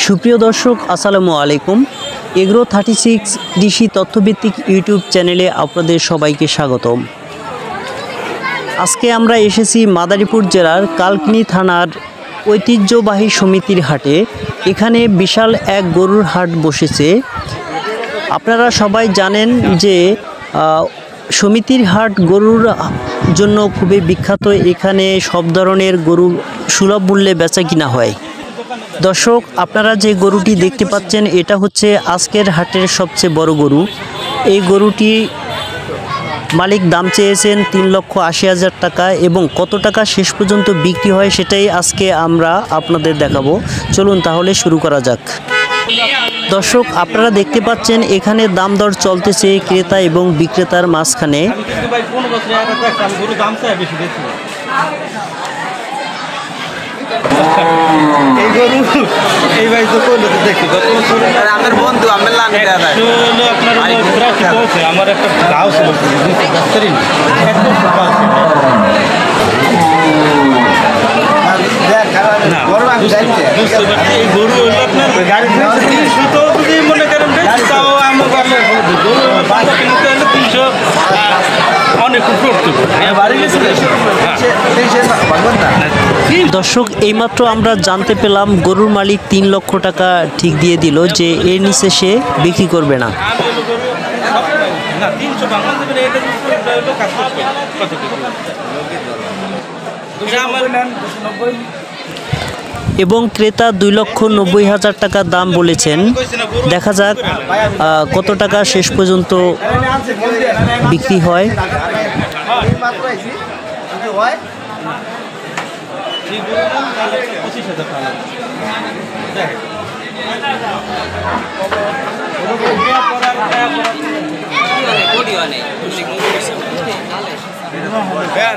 সুপ্রিয় দর্শক আসসালামু আলাইকুম। এগ্রো 36 কৃষি তথ্যভিত্তিক ইউটিউব চ্যানেলে আপনাদের সবাইকে স্বাগতম। আজকে আমরা এসেছি মাদারীপুর জেলার কালকিনি থানার ঐতিহ্যবাহী সমিতির হাটে। এখানে বিশাল এক গরুর হাট বসেছে। আপনারা সবাই জানেন যে সমিতির হাট গরুর জন্য খুবই বিখ্যাত। এখানে সব ধরনের গরু সুলভ মূল্যে বেচা কিনা হয়। দর্শক, আপনারা যে গরুটি দেখতে পাচ্ছেন এটা হচ্ছে আজকের হাটের সবচেয়ে বড় গরু। এই গরুটি মালিক দাম চেয়েছেন 3,80,000 টাকা এবং কত টাকা শেষ পর্যন্ত বিক্রি হয় সেটাই আজকে আমরা আপনাদের দেখাবো। চলুন তাহলে শুরু করা যাক। দর্শক, আপনারা দেখতে পাচ্ছেন এখানে দাম দর চলতেছে ক্রেতা এবং বিক্রেতার মাঝখানে। এই গরু এই ভাই তো করলো তো দেখি আমার বন্ধু আমার আমার একটা গাও ছিল গরু হইলো আপনার গাড়ি যদি মনে করেন তাও আমার অনেক দর্শক, এইমাত্র আমরা জানতে পেলাম গরুর মালিক 3 লক্ষ টাকা ঠিক দিয়ে দিল যে এর নিচে সে বিক্রি করবে না। এবং ক্রেতা 2,90,000 টাকা দাম বলেছেন। দেখা যাক কত টাকা শেষ পর্যন্ত বিক্রি হয়।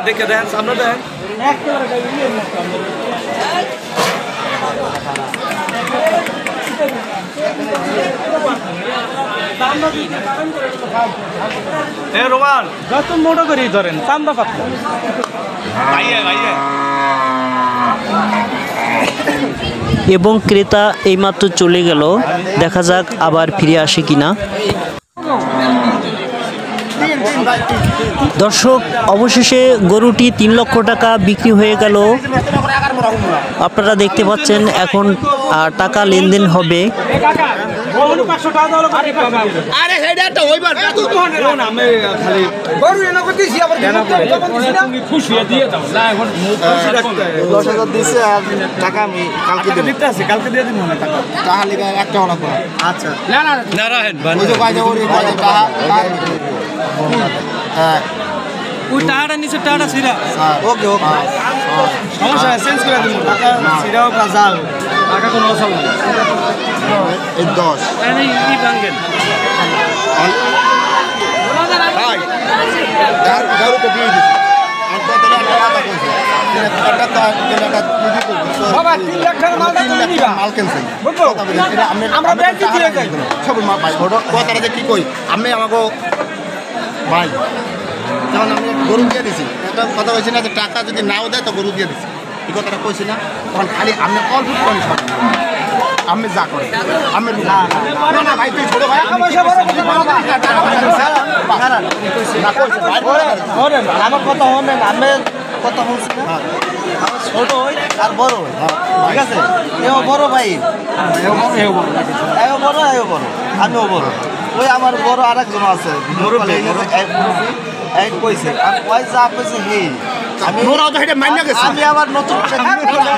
দেখে দেন সামনে দেন রোমান যত মোটো করে ধরেন চান্দা পাতলা এবং ক্রেতা এইমাত্র চলে গেল। দেখা যাক আবার ফিরে আসে কিনা। দর্শক, অবশেষে গরুটি 3 লক্ষ টাকা বিক্রি হয়ে গেল। আপনারা দেখতে পাচ্ছেন এখন টাকা লেনদেন হবে। ওই টাকাটা নিচে টাকাটা ছিড়া ওকে ওকে সমস্যা চেঞ্জ করে দিব টাকা ছিড়াও কাজাল টাকা কোনো অসল না এই 10 এই ভাঙেন ভাই দারু তো দিয়ে দিছি আর কত টাকা কইছে টাকা বাবা 3 লাখ টাকা মালটা তুমি নিবা মাল ক্যান্সেল বুঝছো আমরা ব্যাংকে দিয়ে যাই সব মা ভাই কথাটা যে কি কই আমি আমাকে ভাই যেমন আমি গরু দিয়ে দিছি একটা কথা কইছি না যে টাকা যদি নাও দেয় তো গরু দিয়ে দিছি এই কথাটা কইছি না তখন খালি আমি অল্প করে আমি যা করি আমি না না ভাই তুই ছোট ভাই আমার কথা হন আমি কথা বলছি না আমার ছোট হই আর বড় হই ঠিক আছে এও বড় ভাই এও বড় আমিও বড় ওই আমার বড় আরেকজন আছে এক কইছে আর পয়সা কইছে হে আমি ওরাও তো এটা মাইনা গেছে আমি আবার নতুন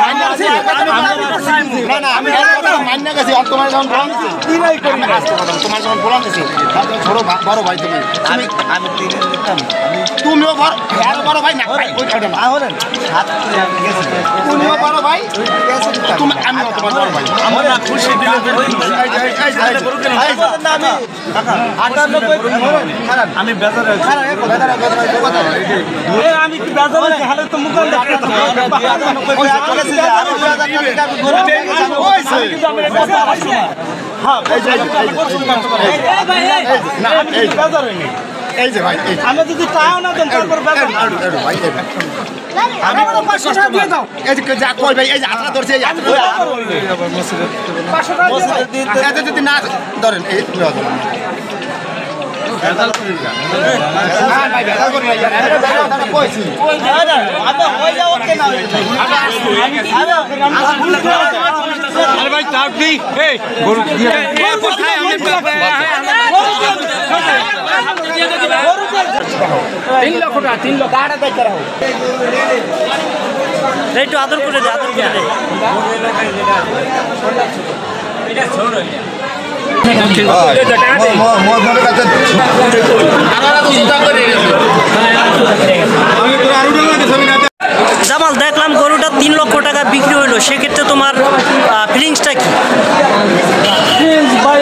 মাইনা গেছি না না আমি মাইনা গেছি আর তোমার যখন বলাম কি নাই করি তোমার যখন বলাম দিছি ছোট বড় ভাই তুমি আমি আমি তুমিও বড় ভাই না ভাই ওই কথা না হলেন হাত গেছে তুমিও বড় ভাই তুমি আমিও তোমার বড় ভাই আমার না খুশি দিলে আমি কাকা 98 আমি বেজারে আমি কি বেজারে হালে তো মুখ দেখতে হ্যাঁ এই যে না এই বেজারে নেই এই যে ভাই আমি যদি তাও না দেন তারপর ভাই আমি 500 টাকা দিয়ে দাও এই যে যা কই ভাই এই যে হাতটা ধরছে এই হাতটা 500 টাকা দিয়ে দাও এই যদি না ধরেন এই একটু আদর করে দে, আদর করে দে। জামাল, দেখলাম গরুটা 3 লক্ষ টাকা বিক্রি হইলো, সেক্ষেত্রে তোমার ফিলিংসটা কি? ভাই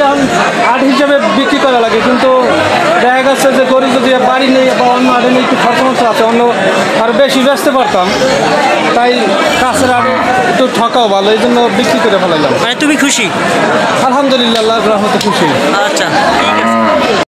আট হিসাবে বিক্রি করা লাগে, কিন্তু দেখা যাচ্ছে যে গরু যদি বাড়ি নেই বা অন্য আটে নেই, একটু খরচ আছে, অন্য আরও বেশি বেচতে পারতাম, তাই কাছের আরও একটু ঠকাও ভালো, এই জন্য বিক্রি করে ফেলাইলাম। মানে তুমি খুশি? আলহামদুলিল্লাহ, আল্লাহর রহমতে খুশি। আচ্ছা,